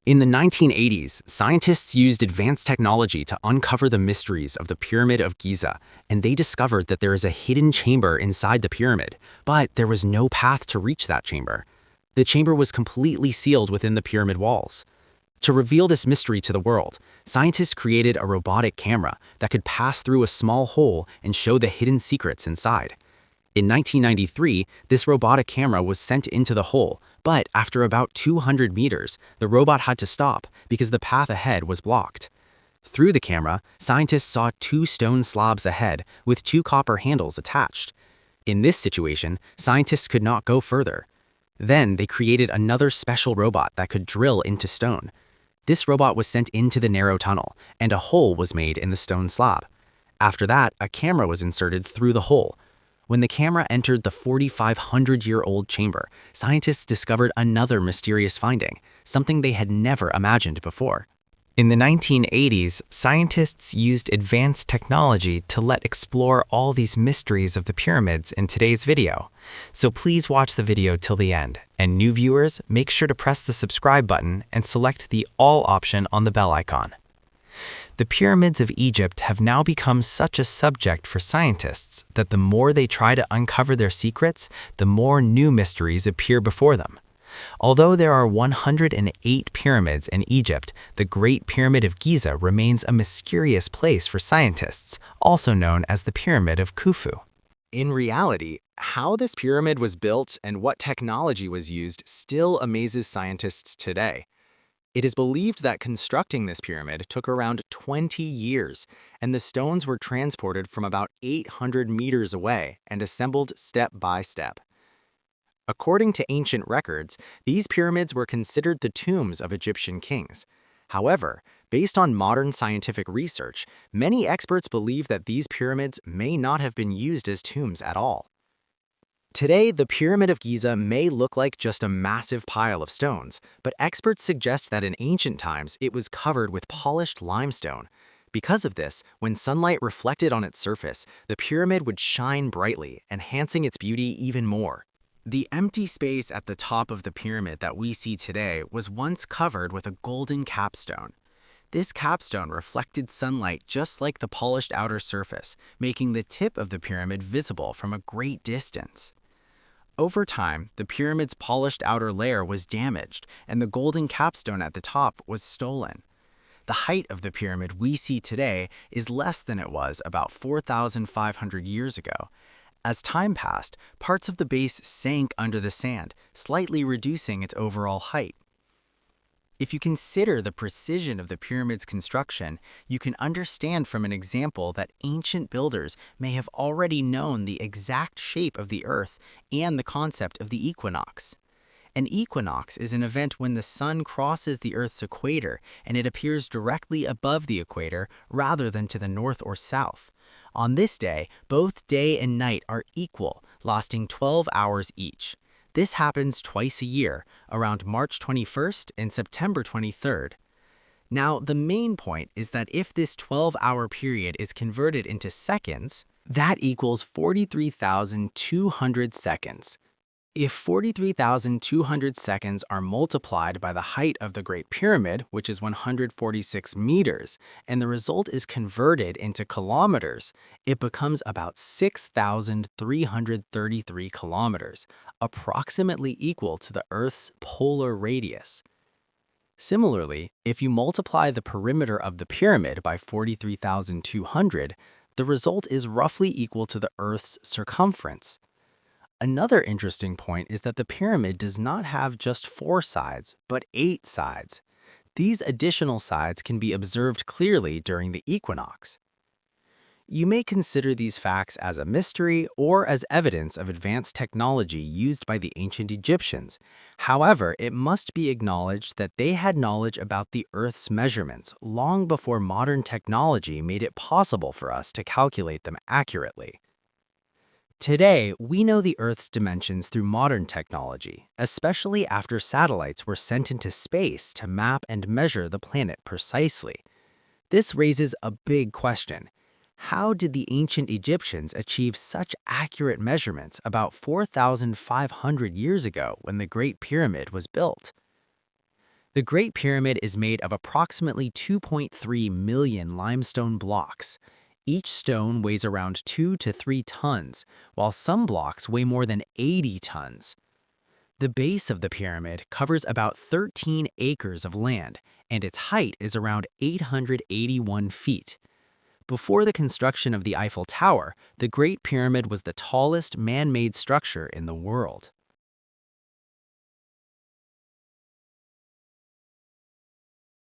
In the 1980s, scientists used advanced technology to uncover the mysteries of the Pyramid of Giza, and they discovered that there is a hidden chamber inside the pyramid, but there was no path to reach that chamber. The chamber was completely sealed within the pyramid walls. To reveal this mystery to the world, scientists created a robotic camera that could pass through a small hole and show the hidden secrets inside. In 1993, this robotic camera was sent into the hole, but after about 200 meters, the robot had to stop because the path ahead was blocked. Through the camera, scientists saw two stone slabs ahead with two copper handles attached. In this situation, scientists could not go further. Then they created another special robot that could drill into stone. This robot was sent into the narrow tunnel, and a hole was made in the stone slab. After that, a camera was inserted through the hole. When the camera entered the 4,500-year-old chamber, scientists discovered another mysterious finding, something they had never imagined before. In the 1980s, scientists used advanced technology to let explore all these mysteries of the pyramids in today's video. So please watch the video till the end, and new viewers, make sure to press the subscribe button and select the All option on the bell icon. The pyramids of Egypt have now become such a subject for scientists that the more they try to uncover their secrets, the more new mysteries appear before them. Although there are 108 pyramids in Egypt, the Great Pyramid of Giza remains a mysterious place for scientists, also known as the Pyramid of Khufu. In reality, how this pyramid was built and what technology was used still amazes scientists today. It is believed that constructing this pyramid took around 20 years, and the stones were transported from about 800 meters away and assembled step by step. According to ancient records, these pyramids were considered the tombs of Egyptian kings. However, based on modern scientific research, many experts believe that these pyramids may not have been used as tombs at all. Today, the Pyramid of Giza may look like just a massive pile of stones, but experts suggest that in ancient times it was covered with polished limestone. Because of this, when sunlight reflected on its surface, the pyramid would shine brightly, enhancing its beauty even more. The empty space at the top of the pyramid that we see today was once covered with a golden capstone. This capstone reflected sunlight just like the polished outer surface, making the tip of the pyramid visible from a great distance. Over time, the pyramid's polished outer layer was damaged, and the golden capstone at the top was stolen. The height of the pyramid we see today is less than it was about 4,500 years ago. As time passed, parts of the base sank under the sand, slightly reducing its overall height. If you consider the precision of the pyramid's construction, you can understand from an example that ancient builders may have already known the exact shape of the Earth and the concept of the equinox. An equinox is an event when the sun crosses the Earth's equator and it appears directly above the equator rather than to the north or south. On this day, both day and night are equal, lasting 12 hours each. This happens twice a year, around March 21st and September 23rd. Now, the main point is that if this 12-hour period is converted into seconds, that equals 43,200 seconds. If 43,200 seconds are multiplied by the height of the Great Pyramid, which is 146 meters, and the result is converted into kilometers, it becomes about 6,333 kilometers, approximately equal to the Earth's polar radius. Similarly, if you multiply the perimeter of the pyramid by 43,200, the result is roughly equal to the Earth's circumference. Another interesting point is that the pyramid does not have just 4 sides, but 8 sides. These additional sides can be observed clearly during the equinox. You may consider these facts as a mystery or as evidence of advanced technology used by the ancient Egyptians. However, it must be acknowledged that they had knowledge about the Earth's measurements long before modern technology made it possible for us to calculate them accurately. Today, we know the Earth's dimensions through modern technology, especially after satellites were sent into space to map and measure the planet precisely. This raises a big question. How did the ancient Egyptians achieve such accurate measurements about 4,500 years ago when the Great Pyramid was built? The Great Pyramid is made of approximately 2.3 million limestone blocks. Each stone weighs around 2 to 3 tons, while some blocks weigh more than 80 tons. The base of the pyramid covers about 13 acres of land, and its height is around 881 feet. Before the construction of the Eiffel Tower, the Great Pyramid was the tallest man-made structure in the world.